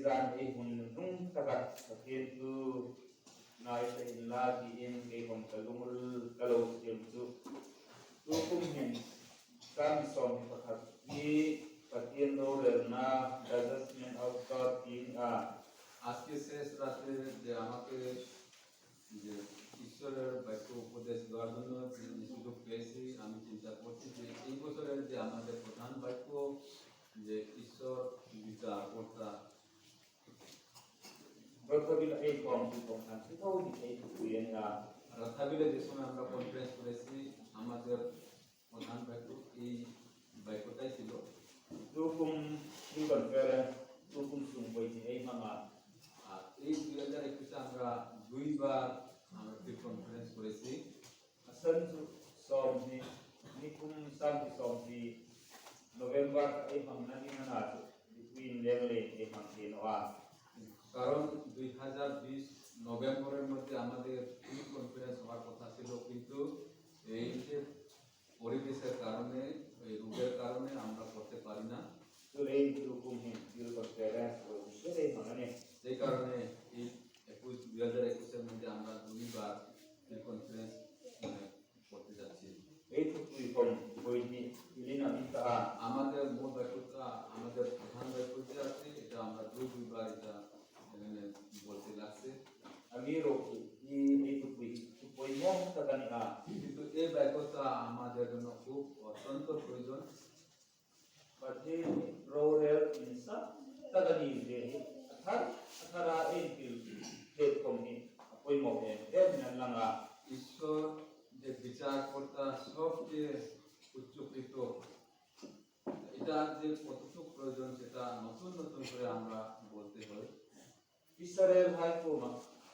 boizan e hun nung tagat sakit tu nai sa inla di in ke hong kalungul kalau siam tu kum hen kami som pakat ni patien do lerna adjustment of God in আজকে শেষ রাতে যে আমাকে যে ঈশ্বরের বাক্য উপদেশ দেওয়ার জন্য যে সুযোগ পেয়েছি আমি চিন্তা করছি যে এই বছরের যে আমাদের প্রধান বাক্য যে ঈশ্বর বিচার কর্তা Berbila ekor di kongsan itu di itu yang রথাবিলে যে সময় আমরা কনফারেন্স করেছি আমাদের প্রধান বাক্য এই বাক্যটাই ছিল dukung di konferensi dukung sumbai di mama আর এই 2021 আমরা দুইবার আমরা কনফারেন্স করেছি asal som ni kum sam di som di November mama ni mana between level mama কারণ 2020 নভেম্বরের মধ্যে আমাদের এই কনফারেন্স হওয়ার কথা ছিল কিন্তু এই যে পরিবেশের কারণে এই রোগের কারণে আমরা করতে পারি না Tulay dukung di konferensi mama ni সেই কারণে এই 2021 মধ্যে আমরা দুইবার এই কনফারেন্স করতে যাচ্ছি itu kuikom boini ilina minta আমাদের মূল বাক্যটা আমাদের প্রধান বাক্য যে আছে এটা আমরা দুইবার এটা এখানে বলতে লাগছে amiro di itu kui mong tagani কিন্তু এই বাক্যটা আমাদের জন্য খুব অত্যন্ত প্রয়োজন pati roller insa tagani de athara entil det komni kui mong en langa ঈশ্বর যে বিচার কর্তা সবচেয়ে উচ্চকৃত এটা যে কতটুকু প্রয়োজন সেটা নতুন নতুন করে আমরা বলতে হয় Israel hai kuma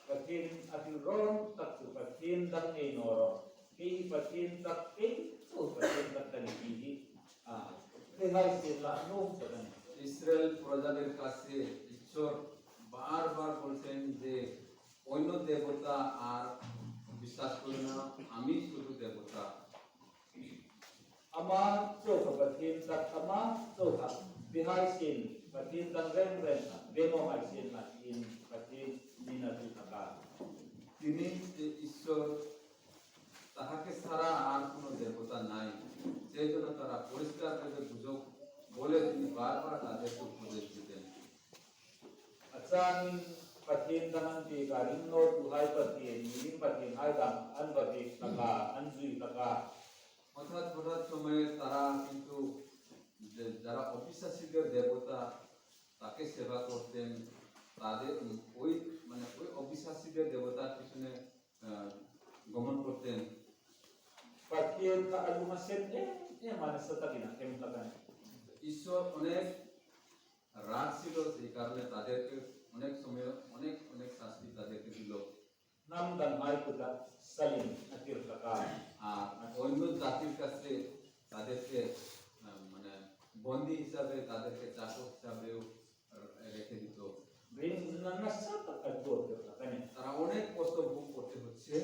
patin atil ron tak tu patin tak ei noro ki patin tak ei so patin tak tani ki hai sila no tagani Israel প্রজাদের কাছে ঈশ্বর বারবার বলছেন যে অন্য দেবতা আর বিশ্বাস করি না আমি শুধু দেবতা ama so patin tak ama so tak bihai sin patin tak ren demo hai sin matin patin nina tu taka তিনি যে ঈশ্বর তাহাকে ছাড়া আর কোনো দেবতা নাই সেই জন্য তারা পরিষ্কার ভাবে বুঝক বলে তিনি বারবার তাদেরকে উপদেশ দিতেন asan patin tangan ti karin no tu hai patin ning patin hai dam an patin taka an zui taka হঠাৎ হঠাৎ সময়ে তারা কিন্তু যারা অবিশ্বাসীদের দেবতা তাকে সেবা করতেন তাদের ওই মানে ওই অবিশ্বাসীদের দেবতার পিছনে গমন করতেন patin ka alumasen mana satakina kem takan ঈশ্বর অনেক রাগ ছিল সেই কারণে তাদেরকে অনেক সময় অনেক অনেক শাস্তি তাদেরকে দিল nam dan mai kuda salim atir taka আর অন্য জাতির কাছে তাদেরকে মানে বন্দী হিসাবে তাদেরকে চাকর হিসাবেও রেখে দিত brin nana satak ador takan তারা অনেক কষ্ট ভোগ করতে হচ্ছে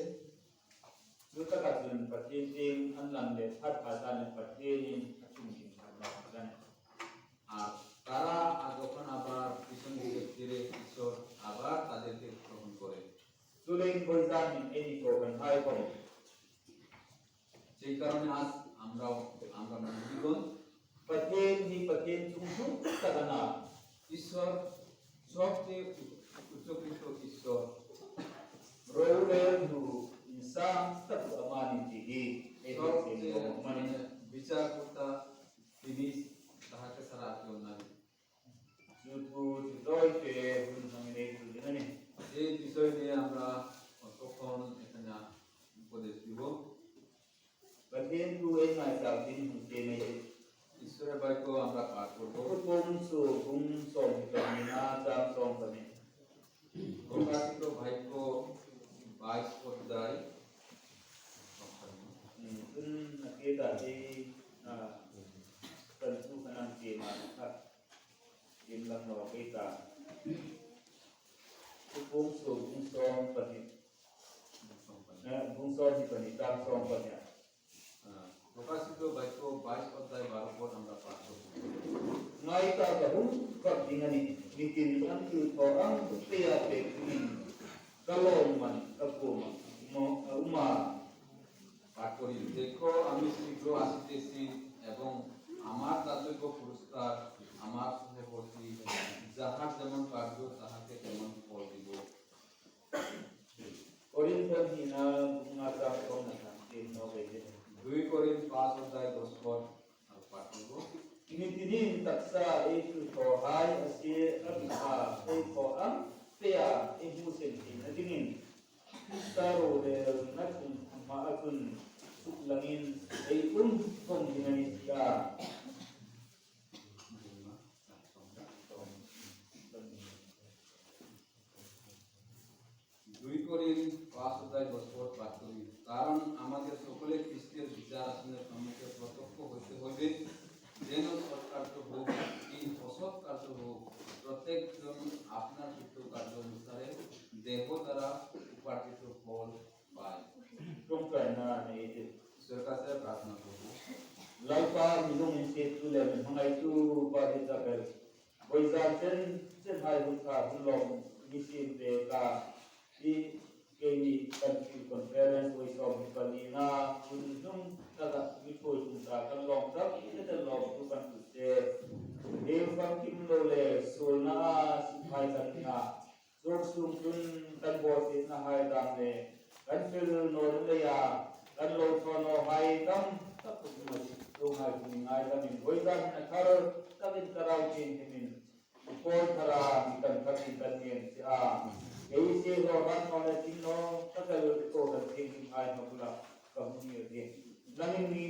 Luka katun patin an lam le phat phatan patin achum din takan আর তারা যখন আবার পিছন দিকে ফিরে ঈশ্বর আবার তাদেরকে গ্রহণ করে Tulen boizan eni ko kan hai ko সেই কারণে আজ আমরা জীবন patin chungsu tagana ঈশ্বর সবচেয়ে উচ্চকৃত ঈশ্বর roller du insan tak amani tihi সবচেয়ে mani বিচার কর্তা তিনি তাহাকে ছাড়া আর কেউ নাই jutu doi te hun samine tu dinani এই বিষয় নিয়ে আমরা তখন এখানে উপদেশ দিব patin tu ei mai ta din hun te me ঈশ্বরের বাক্য আমরা পাঠ করব kum som kamina ta som kami প্রকাশিত বাক্য 22 অধ্যায় nakita di tentu kanang tema at din lang nakita bungso pati bungso di panita som pati প্রকাশিত বাক্য 22 অধ্যায় 12 পদ আমরা পাঠ করব ngai ta ka hum ka dingani nikin ang tu ko ang tiya pekin kalongan kapuma mo uma পাঠ করি দেখো আমি শীঘ্র আসিতেছি এবং আমার দাতব্য পুরস্কার আমার সহবর্তী যাহার যেমন কার্য তাহাকে তেমন ফল দিব Korintian hina bungata ko na tin no bete 2 Korinth 5 অধ্যায় 10 পদ পাঠ করব tinitinin taksa e tu ko hai asi abha e ko am tiya e musen tin na dingin taro de na kun ma akun suklangin e kong dinanis ya 2 Korinth 5 অধ্যায় 10 পদ পাঠ করি কারণ আমাদের সকলে খ্রিস্টের বিচার আসনের সম্মুখে প্রত্যক্ষ হইতে হইবে যেন সৎকার্য হোক কি অসৎ কার্য হোক প্রত্যেকজন আপনার কৃত কার্য অনুসারে দেহ দ্বারা উপার্জিত ফল পায় kong kai na ne ite ঈশ্বরের কাছে প্রার্থনা করব laupa minung se tu le mangai tu ba de ta ber boiza chen hai hun ka hun long mi sim de ka di ke ni country conference we so mi palina hun nung ta da mi po tu ta kan long ta ite ta long tu kan tu se de fam kim lo le so na si hai ta na so sum kun tan bo se na hai dam ne kan fil no le ya kan lo so no hai dam ta ku ma si tu hai ku ni ai dam in boiza na thar ta bin tarau chen min ko thara mi kan thati kan yen se a ei se ro ran no le tin no ta ka lo to da tin ai no bula ka ni de nang ni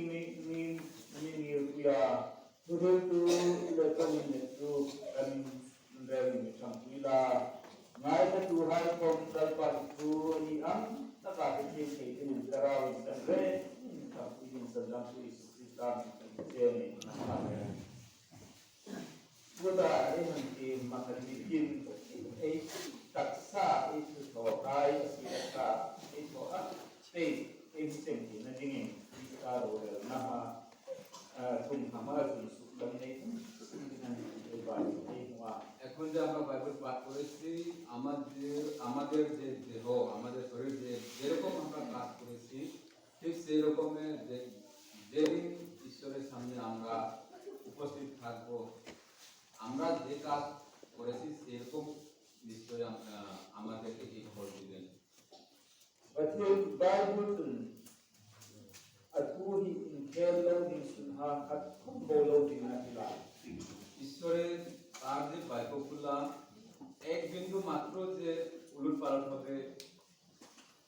ya tu le to ni tu kan rem ni sam ila ngai ta tu hai ko dal pa tu ni am ta ka ti ke tin tarau in san re ka ti din san lam tu is kristan se ni Buddha ini nanti makan bikin taksa itu tokai siapa itu stay itu sendiri nanti ini kita boleh nama tum kamar tum sulam itu dengan berbagai semua এখন যে আমরা Bible পাঠ করেছি আমাদের যে দেহ আমাদের শরীর যে যেরকম আমরা কাজ করেছি ঠিক সেই রকমের যেদিন ঈশ্বরের সামনে আমরা উপস্থিত থাকবো আমরা যে কাজ করেছি সেরকম নিশ্চয়ই আমাদেরকে এই ফল দিবেন Betul Bible tu atuhi inkello di sunha at kumbolo di natila ঈশ্বরের তার যে বাক্যগুলা এক বিন্দু মাত্র যে উলট পালট হবে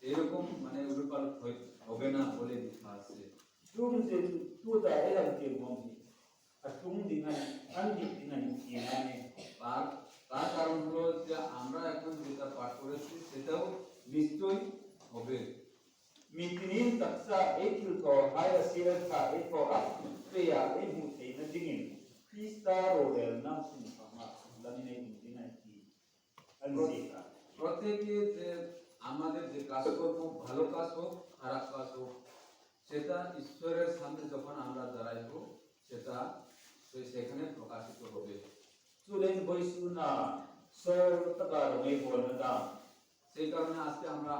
এরকম মানে উলট পালট হবে না বলে লেখা আছে tum je tu da elam ke mombi atum dengan andi dengan kiane তার তার কারণ হলো যে আমরা এখন যেটা পাঠ করেছি সেটাও নিশ্চয়ই হবে mitinin taksa ekil ko haya sira ka eko ap peya emu te na dingin pista rodel nam sun pama lamine dinai ki anzika প্রত্যেকে যে আমাদের যে কাজ করবো ভালো কাজ হোক খারাপ কাজ হোক সেটা ঈশ্বরের সামনে যখন আমরা দাঁড়াইব সেটা সেখানে প্রকাশিত হবে tulen boisuna so taka rongai bol na da সেই কারণে আজকে আমরা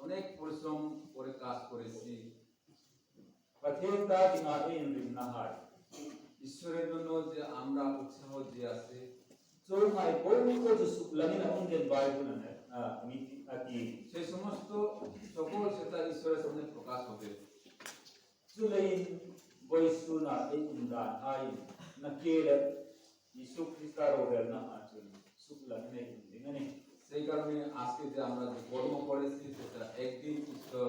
অনেক পরিশ্রম করে কাজ করেছি pathen ta dinga in rin na hai ঈশ্বরের জন্য যে আমরা উৎসাহ যে আছে so mai ko ko ju su lamina ungen bible na miti ati সেই সমস্ত সকল সেটা ঈশ্বরের সামনে প্রকাশ হবে tulen boisuna e unda hai na kele Yesu Krista rodel na atun su lamina dingani সেই কারণে আজকে যে আমরা যে কর্ম করেছি সেটা একদিন ঈশ্বর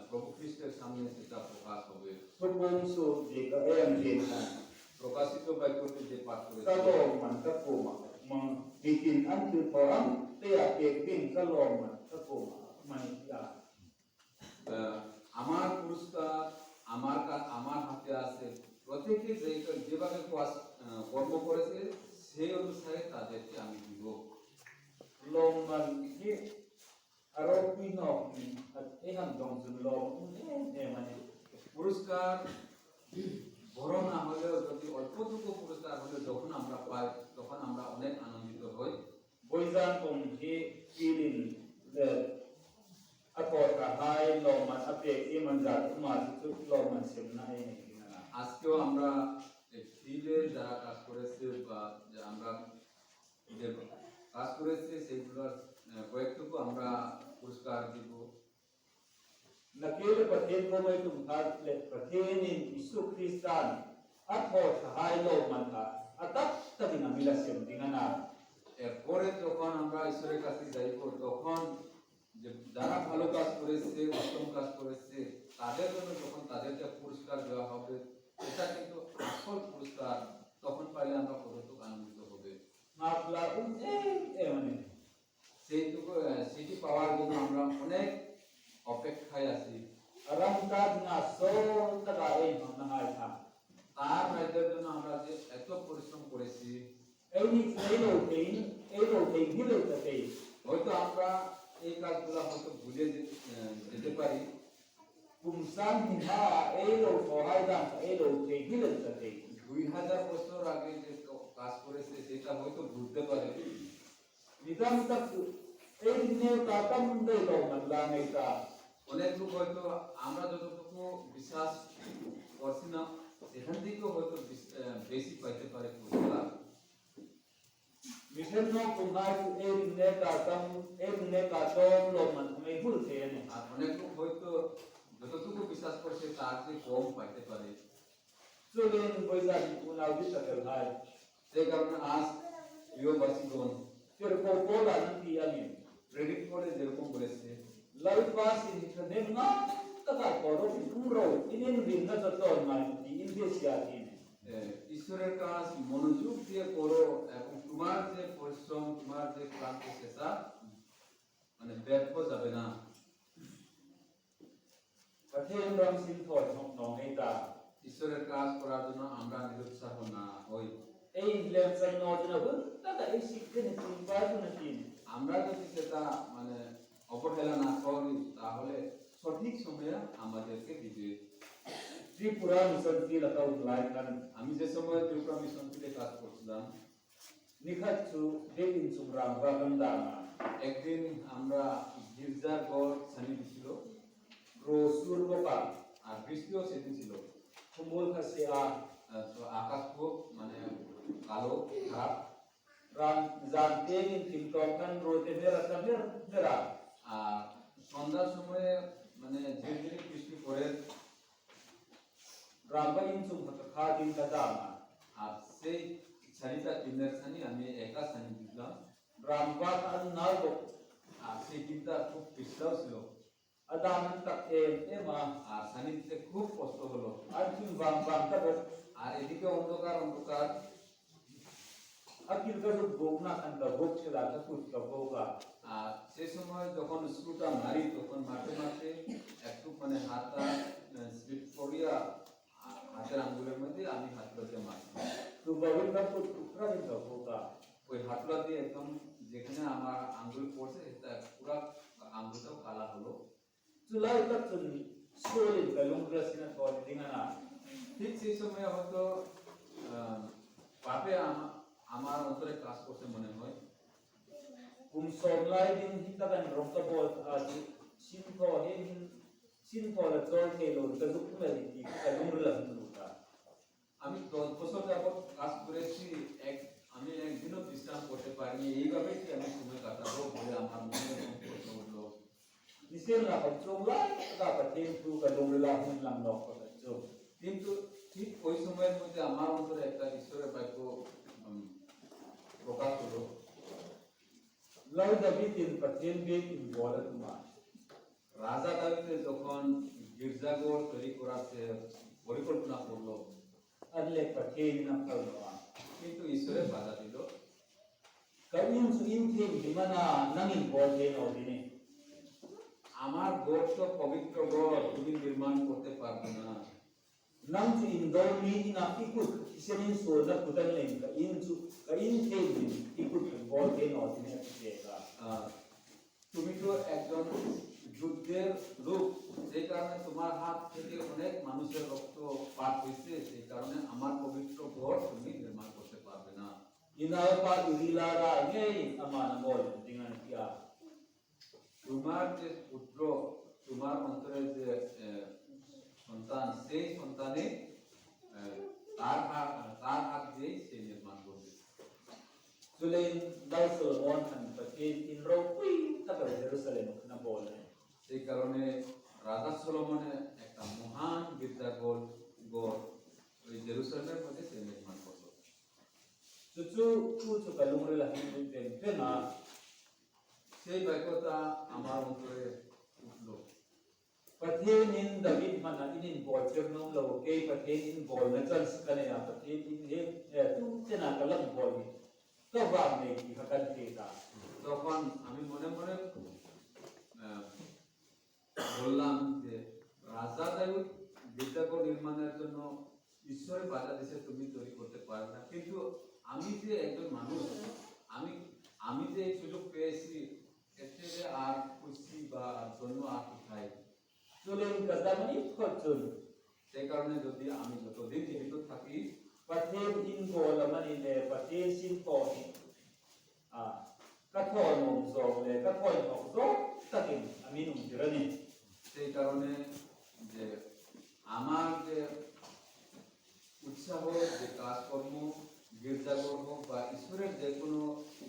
প্রভু খ্রিস্টের সামনে সেটা প্রকাশ হবে Pagpong so je ka ayam je na প্রকাশিত বাক্যটি যে পাঠ করেছি kalong man ka po mang bikin an tu parang teya pekbin kalong man ka po man ya আমার পুরস্কার আমার হাতে আছে প্রত্যেকে যেভাবে কর্ম করেছে সেই অনুসারে তাদেরকে আমি দিব long man ni aro pino at eham dong sun long man পুরস্কার বড় না হলেও যদি অল্পটুকু পুরস্কার হলে যখন আমরা পাই তখন আমরা অনেক আনন্দিত হই boizan kong he pilin the atot ka hai loman apek iman zat umar tu loman simna ini dinana আজকেও আমরা ফিল্ডে যারা কাজ করেছে বা যে আমরা যে কাজ করেছে সেগুলোর কয়েকটুকু আমরা পুরস্কার দিব nakil pathen ko mai tum khat le pathen in isu kristan atot hai loman ka atak tadina milasim dinana এরপরে যখন আমরা ঈশ্বরের কাছে যাইব তখন যে যারা ভালো কাজ করেছে উত্তম কাজ করেছে তাদের জন্য যখন তাদেরকে পুরস্কার দেওয়া হবে এটা কিন্তু আসল পুরস্কার তখন পাইলে আমরা কতটুকু আনন্দিত হবে mapla mane সেটি পাওয়ার জন্য আমরা অনেক অপেক্ষায় আছি aram ka na so taga ei na hai tha তার রাজ্যের জন্য আমরা যে এত পরিশ্রম করেছি ei ni ei lo tein hilo ta tei হয়তো আমরা এই কাজগুলো হয়তো ভুলে যেতে পারি kumsan ni ha ei lo ko hai dan ei lo tei hilo ta tei 2000 বছর আগে যে কাজ করেছে সেটা হয়তো ভুলতে পারে nidam tak ei ne ta tam de lo man la nei ta অনেক লোক হয়তো আমরা যতটুকু বিশ্বাস করছি না সেখান থেকেও হয়তো বেশি পাইতে পারে পুরস্কার mission no kumai tu ei ne ta tam ei ne ka tom lo man mai hul the ne আর অনেক লোক হয়তো যতটুকু বিশ্বাস করছে তার চেয়ে কম পাইতে পারে chulen boizan unau di ta kel hai সেই কারণে আজ প্রিয় বাসীগণ fir ko ko la nan ti amin predict করে যেরকম বলেছে lai pas in thadem na ta ka ko ro ro inin din na ta ton mai ti in de sia ti ঈশ্বরের কাজ মনোযোগ দিয়ে করো এবং তোমার যে পরিশ্রম তোমার যে ক্লান্তি সেটা মানে ব্যর্থ যাবে না pathen ram sin thoi nok nong ei ta ঈশ্বরের কাজ করার জন্য আমরা নিরুৎসাহ না হই ei lem san no na bun ta ta ei sik ne tin ba tu na tin আমরা যদি সেটা মানে অবহেলা না করি তাহলে সঠিক সময়ে আমাদেরকে দিবে tripura mission ti la kau lai kan আমি যে সময় ত্রিপুরা মিশন থেকে কাজ করছিলাম nikhat chu de in sum ram ba kan da ma একদিন আমরা গির্জার ঘর ছানি দিছিল ro sur bo pa আর বৃষ্টিও সেদিন ছিল khumul kha se a তো আকাশ খুব মানে কালো খারাপ ram zan te in tim tom kan ro te mera ta mera আর সন্ধ্যার সময়ে মানে ঝিরঝিরি বৃষ্টি পড়ে ram ba in sum kha din ka da ma আর সেই ছানিটা টিনের ছানি আমি একা ছানি দিলাম ram ba an na bo আর সেই টিনটা খুব পিছলাও ছিল adam tak e ma আর ছানি দিতে খুব কষ্ট হলো an chim bang bang ta bo আর এদিকে অন্ধকার অন্ধকার akil ka ru bo na kan da bo chila ka put ka bo ga আর সেই সময় যখন স্ক্রুটা মারি তখন মারতে মারতে একটু মানে হাতটা স্লিপ করিয়া হাতের আঙ্গুলের মধ্যে আমি হাতগুলোতে মারি tu ba win ka put ukra din ka bo ga ওই হাতগুলো দিয়ে একদম যেখানে আমার আঙ্গুল পড়ছে সেটা পুরো আঙ্গুলটাও কালা হলো chulai ka chun solin ka lung ras na ko dinga na ঠিক সেই সময় হয়তো পাপে আমার অন্তরে কাজ করতে মনে হয় kum som lai din hi ta kan rom ka bo a sin tho he sin tho la chol ke lo ka duk me ti ka lung la lu ka আমি 10 বছর যাবত কাজ করেছি আমি একদিনও বিশ্রাম করতে পারিনি এইভাবে কি আমি সময় কাটাবো বলে আমার মনে প্রশ্ন উঠলো nisel na ka chong lai ka ka tem tu ka lung la hun lang nok ka chu কিন্তু ঠিক ওই সময়ের মধ্যে আমার অন্তরে একটা ঈশ্বরের বাক্য প্রকাশ হলো lai da bitin pathen be in bola tu ma রাজা দাউদ যখন গির্জাঘর তৈরি করার পরিকল্পনা করলো an le pathen na ka ma কিন্তু ঈশ্বরের বাধা দিল ka in su in them di mana nangin bol he no dine আমার ঘর তো পবিত্র ঘর তুমি নির্মাণ করতে পারবে না nang su in do ni ina ikut isenin so na kutan len ka in them din ikut bol he no dine te ka তুমি তো একজন যুদ্ধের রূপ সেই কারণে তোমার হাত থেকে অনেক মানুষের রক্ত পাত হয়েছে সেই কারণে আমার পবিত্র ঘর তুমি নির্মাণ করতে পারবে না Inapa urilara ngay amana mol dengan dia. তোমার যে পুত্র তোমার অন্তরে যে সন্তান সেই সন্তানে তার হাত দিয়েই সে নির্মাণ করবে Sulain daw Solomon ang patin in Rokui tagal Jerusalem na bol. সেই কারণে রাজা সলোমনের একটা মহান গির্জাঘর ওই জেরুসালেমের মধ্যে সে নির্মাণ করলো Susu tu kalungre lahin din pena সেই বাক্যটা আমার অন্তরে উঠলো patin in David mana inin bol chernong lo kay patin in bol na chans kanaya patin in tu tena kalang bol. Kawag may hakan kita. তখন আমি মনে মনে বললাম যে রাজা দাউদ গির্জাঘর নির্মাণের জন্য ঈশ্বরের বাধা দিয়েছে তুমি তৈরি করতে পারবে না কিন্তু আমি যে একজন মানুষ আমি আমি যে এই সুযোগ পেয়েছি এর থেকে আর খুশি বা জন্য আর কোথায় Sulain kadamani khotun সেই কারণে যদি আমি যতদিন জীবিত থাকি patin in bol man in patin sin ko ni. Kathon mong zong le kathon mong zong takin aminum jirani. সেই কারণে যে আমার যে উৎসাহ যে কাজকর্ম গির্জাঘর হোক বা ঈশ্বরের যে কোনো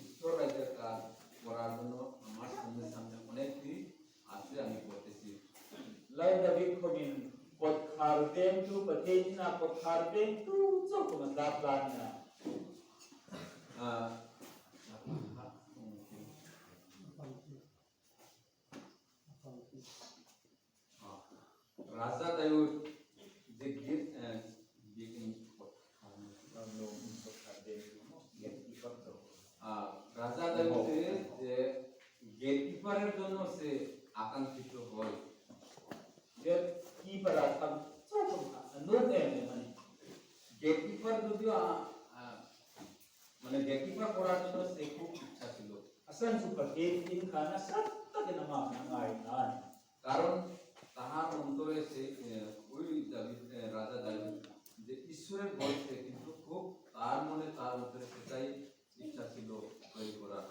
ঈশ্বর রাজ্যের কাজ করার জন্য আমার সামনে সামনে অনেকটি আছে আমি করতেছি Lai David komin pot kharben tu patin na pot kharben tu so kumandap lan na. রাজা দাউদ যে রাজা দাউদের যে গেটকিপারের জন্য সে আকাঙ্ক্ষিত হয় Get keeper atam so no em mani. Gatekeeper যদিও মানে গেটকিপার করার জন্য সে খুব ইচ্ছা ছিল Asan su patin in kana sat takin ama nangai nan. কারণ তাহার অন্তরে সে ওই রাজা দাউদ যে ঈশ্বরের ভয় সে কিন্তু খুব তার মনে তার অন্তরে সেটাই ইচ্ছা ছিল তৈরি করার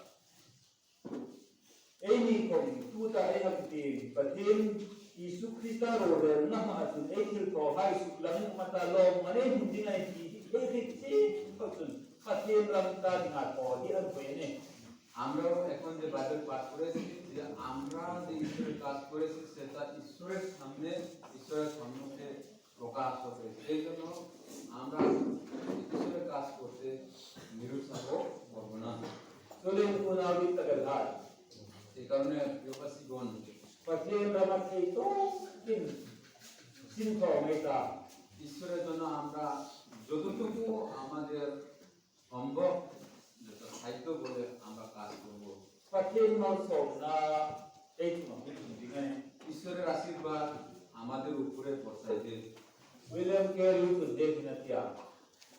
Ei ni komin tu ta ai hakti patin Isu Krista roder na mahatun ei til ko hai su lang mata long mane hindi ngai ti ei ti patun patin ram ta dinga ko di an ko ne. আমরাও এখন যে Bible পাঠ করেছি যে আমরা যে ঈশ্বরের কাজ করেছি সেটা ঈশ্বরের সামনে ঈশ্বরের সম্মুখে প্রকাশ হবে সেই জন্য আমরা ঈশ্বরের কাজ করতে নিরুৎসাহ করব না Sulim unawit tagal hai. এই কারণে প্রিয়বাসীগণ Patin ramat ei to sin ko mai ta. ঈশ্বরের জন্য আমরা যতটুকু আমাদের সম্ভব যেটা সাধ্য বলে আমরা কাজ করব Patin mau so na ei tu ma dingai. ঈশ্বরের আশীর্বাদ আমাদের উপরে বর্ষাইবে William Carey tu dekna tia.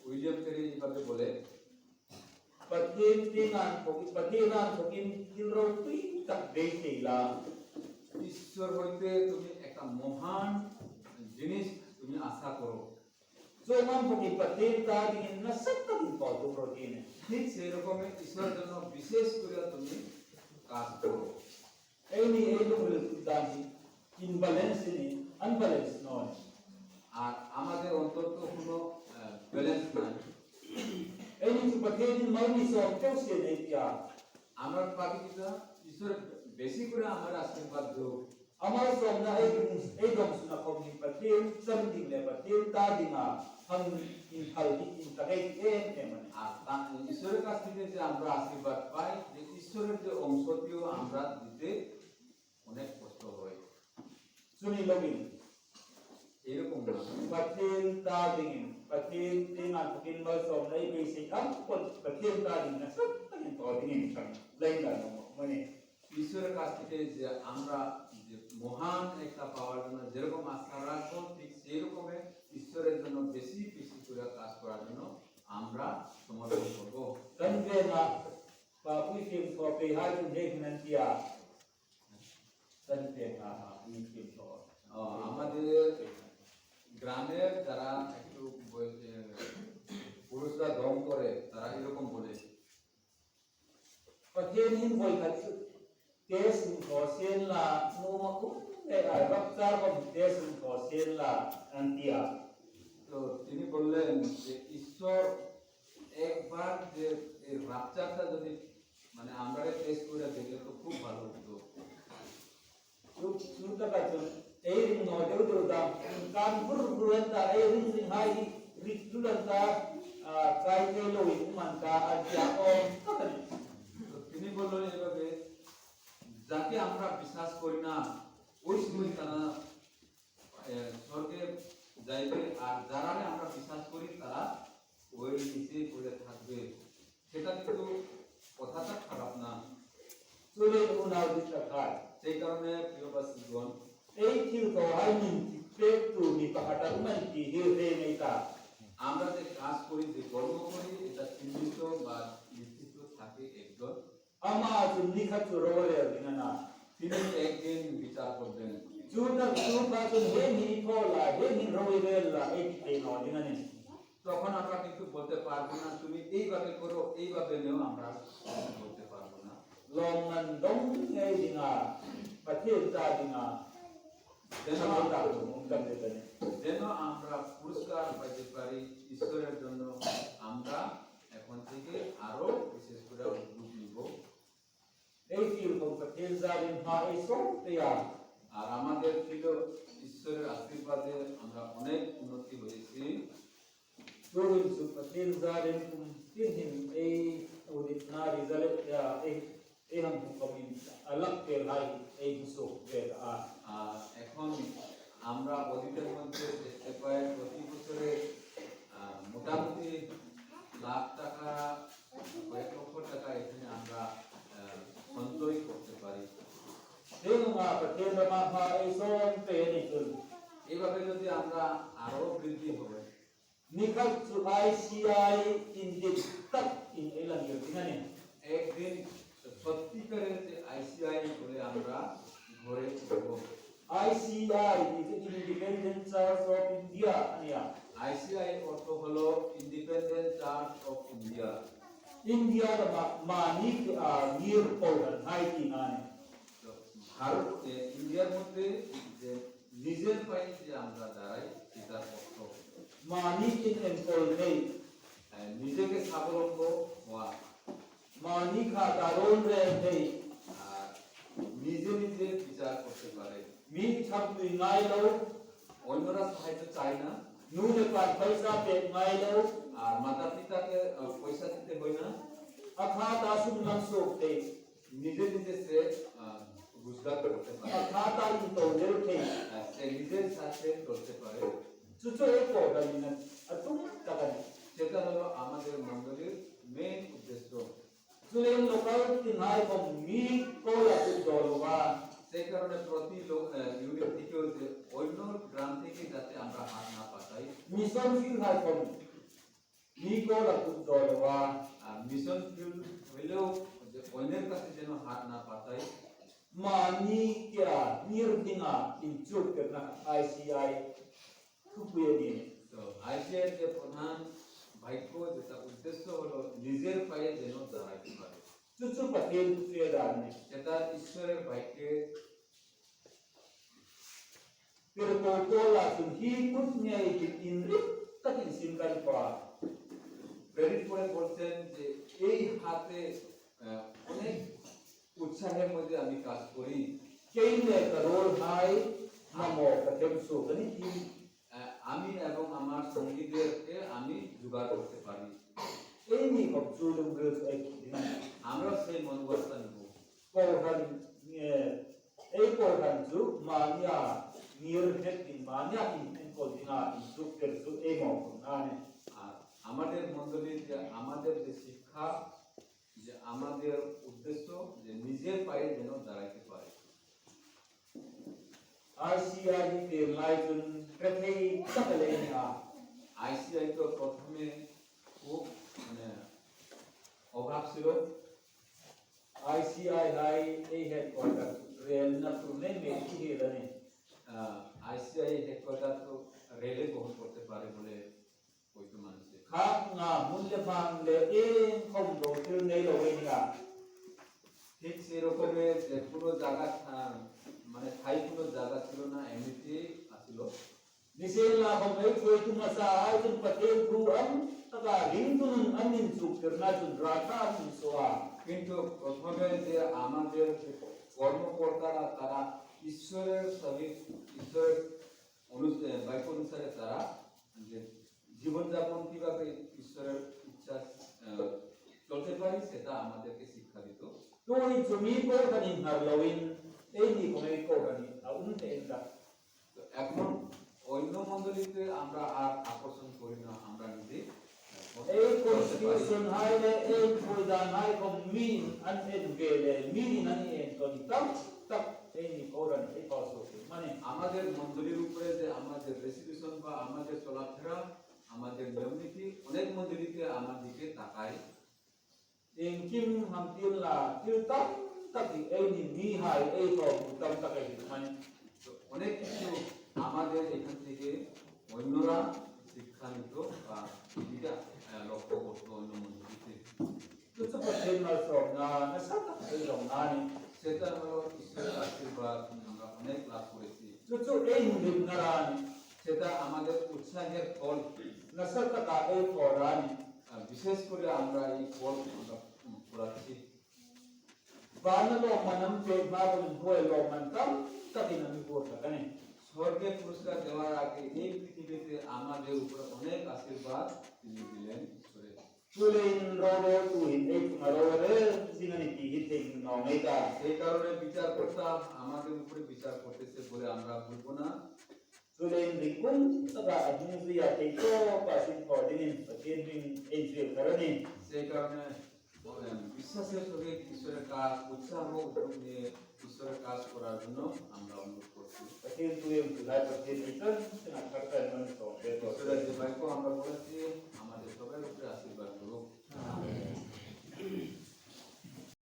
William carry এইভাবে বলে Patin tingan ko patinan ko in tilro tui tak dei la. ঈশ্বর হইতে তুমি একটা মহান জিনিস তুমি আশা করো So man ko patin ta din na sat takin ko tu protein. ঠিক সেই রকমের ঈশ্বরের জন্য বিশেষ করে তুমি কাজ করো Any able dani imbalance ni unbalance no. আর আমাদের অন্তত কোনো ব্যালেন্স নাই Any to patin money so tose ne tia. আমরা ভাবি কিনা ঈশ্বর বেশি করে আমার আশীর্বাদ দেও Amar from na ei dom suna ko ni patin something le patin ta dinga hang in hal in takai man. আর ঈশ্বরের কাছ থেকে যে আমরা আশীর্বাদ পাই যে ঈশ্বরের যে অংশটিও আমরা দিতে অনেক কষ্ট হয় Suni login. এরকম না Patin ta dingin patin tingan patin mo from na basic ang patin ta ding na sat takin ko dingin sang lain na mo mani. ঈশ্বরের কাছ থেকে যে আমরা যে মহান একটা পাওয়ার জন্য যেরকম আশা রাখবো ঠিক সেই রকমের ঈশ্বরের জন্য বেশি বেশি করে কাজ করার জন্য আমরা সমর্পণ করবো Kan ve na pa puisim ko pe hai kun dek nan tia. San pe na puisim ko. আমাদের গ্রামের যারা একটু পুরুষরা দম করে তারা এরকম বলে ประเทศนี้บ่อยกันเทสขอเซียนละโนมาอุ้รับการก็เทสขอเซียนละอันเดีย তো তিনি বললেন যে ঈশ্বর একবার যে এই রাপচারটা যদি মানে আমরা টেস্ট করে দেখলে তো খুব ভালো হতো suka kacau ring no jauh dah kan buruan ta ring hai ritulan ta kai kelo itu manta aja om kata তিনি বললেন এভাবে যাকে আমরা বিশ্বাস করি না ওই সময় তারা স্বর্গে যাইবে আর যারা আমরা বিশ্বাস করি তারা ওই নিচে পড়ে থাকবে সেটা কিন্তু কথাটা খারাপ না চলে উনাও দিতে খায় সেই কারণে প্রিয়বাসীগণ এই চিন্তা হয় নি পেটু নি পাহাটা উমান কি হে নেতা আমরা যে কাজ করি যে কর্ম করি এটা চিহ্নিত বা নিশ্চিত থাকে একজন আমার নিখা চোরলে দিনা তিনি একদিন বিচার করবেন জুনা জুবা তো হে নি কোলা হে নি রইলেলা এই দিনা নি তখন আমরা কিন্তু বলতে পারবো না তুমি এইভাবে করো এইভাবে নেও আমরা বলতে পারবো না লং মান দং এই দিনা পাঠিয়ে যা দিনা যেন আমরা পুরস্কার পাইতে পারি ঈশ্বরের জন্য আমরা এখন থেকে আরো বিশেষ করে উদ্যোগ নিব এই কিরকম পাঠিয়ে যা দিন হা এই সব তৈয়ার আর আমাদের ছিল ঈশ্বরের আশীর্বাদে আমরা অনেক উন্নতি হয়েছি Turun su patil zarin tin him udit na rizale ya ham kami alak ke hai so ke এখন আমরা অতীতের মধ্যে দেখতে পাই প্রতি বছরে মোটামুটি লাখ টাকা কয়েক লক্ষ টাকা এখানে আমরা সঞ্চয় করতে পারি patil ma ha so pe ni kun এইভাবে যদি আমরা আরো বৃদ্ধি হবে nikal su ICI in the tak in elang yun একদিন সত্যিকারের যে আইসিআই বলে আমরা ঘরে উঠব ICI is Independent Church of India ania ICI অর্থ হলো independent church of India India da mani near power hai ki ane Bharat ইন্ডিয়ার মধ্যে যে নিজের পায়ে যে আমরা দাঁড়াই সেটার অর্থ mani in employment নিজেকে স্বাবলম্ব হওয়া mani khata role re nei আর নিজে নিজে বিচার করতে পারে mi chap tu ngai lo অন্যরা সাহায্য চায় না nu le pat paisa pe ngai lo আর মাতা পিতাকে পয়সা দিতে হয় না akha ta sum nam so te নিজে নিজে সে রোজগার করতে পারে akha ta in to le te সে নিজের সাথে করতে পারে chu chu e ko da ni atum ta ka সেটা হলো আমাদের মণ্ডলীর মেইন উদ্দেশ্য chu le local ti ngai ko mi ko la tu do lo wa সেই কারণে প্রতি ইউনিট থেকেও যে অন্য গ্রাম থেকে যাতে আমরা হাত না পাতাই mission field hai ko mi ko la tu do lo wa আর মিশন ফিল্ড হইলেও যে অন্যের কাছে যেন হাত না পাতাই mani kya nir dinga in chu ke na ICI khu pu ni তো আইসিআই যে প্রধান ভাগ্য যেটা উদ্দেশ্য হলো নিজের পায়ে যেন দাঁড়াইতে পারে chu chu patil tu ye da ni সেটা ঈশ্বরের ভাগ্যে pero ko la tu hi put ne in rit ta in sin kan pa প্রেরিত করে বলছেন যে এই হাতে অনেক উৎসাহের মধ্যে আমি কাজ করি kein le ka rol hai namo ka tem so kan ni আমি এবং আমার সঙ্গীদেরকে আমি জোগাড় করতে পারি ei ni ko chu lu gru ai আমরা সেই মনোবলটা নিব ko han ei ko han chu mania nir het in mania in ko dina in chu ke chu ei mo na ne আর আমাদের মণ্ডলীর যে আমাদের যে শিক্ষা যে আমাদের উদ্দেশ্য যে নিজের পায়ে যেন দাঁড়াইতে পারে ICI te lai chun prethei takale ni a ICI তো প্রথমে খুব মানে অভাব ছিল ICI hai ei headquarter real na tu ne me ki he da ne ICI headquarter তো রেলে বহন করতে পারে বলে কইতো মানুষে khak nga mun le phang le em khom do til nei lo we ni a ঠিক সেরকমের যে কোনো জায়গা মানে ঠাই কোনো জায়গা ছিল না, এমনিতে আসিল। Disela kung ay ko'y tumasahay kung patil ruang tagaling tunong anin sukir na sudrata ang suwa. কিন্তু প্রথমে যে আমাদের কর্মকর্তারা তারা ঈশ্বরের সহিত ঈশ্বরের বাক্য অনুসারে তারা যে জীবনযাপন কিভাবে ঈশ্বরের ইচ্ছা চলতে পারি সেটা আমাদেরকে শিক্ষা দিত। Tuwing sumiko kanin harlawin, hindi ko may ko kanin aun teenda. তো এখন অন্য মণ্ডলীতে আমরা আর আকর্ষণ করি না, আমরা নিজে Ay constitution hay le ay koidan hay kung min an edgele min ani en kon tak hindi ko ran ay paso. Mane আমাদের মণ্ডলীর উপরে যে আমাদের রেসিপিউশন বা আমাদের চলাফেরা, আমাদের নিয়মনীতি অনেক মণ্ডলীতে আমার দিকে তাকায়। in kim hamtil la til tak ay ni hay ay ko tam takay mane তো অনেক কিছু আমাদের এখান থেকে অন্যরা শিক্ষা নিত বা এটা লক্ষ্য করতো অন্য মন্দিরতে। to sa patil na from na nasata ay long ani সেটা হলো ঈশ্বরের আশীর্বাদ, আমরা অনেক লাভ করেছি। to ay hindi narani সেটা আমাদের উৎসাহের ফল। nasata ka ay korani বিশেষ করে আমরা এই ফল আমরা করাচ্ছি। paano lo manam pe mabul boy lo man takin ang buhat kani স্বর্গে পুরস্কার দেওয়ার আগে এই পৃথিবীতে আমাদের উপর অনেক আশীর্বাদ তিনি দিলেন ঈশ্বরের। Tuloy roro tuhin ay kumarore sinaniti hiting no may ka সেই কারণে বিচার করতাম আমাদের উপরে বিচার করতেছে বলে আমরা ভুলবো না। tuloy ringkung taga admin siya ito pasin ko din patin ring April karani সেই কারণে বিশ্বাসের সঙ্গে ঈশ্বরের কাজ উৎসাহ উদ্যোগ নিয়ে ঈশ্বরের কাজ করার জন্য আমরা অনুরোধ করছি। patin tuloy tulay patin ito sinakartan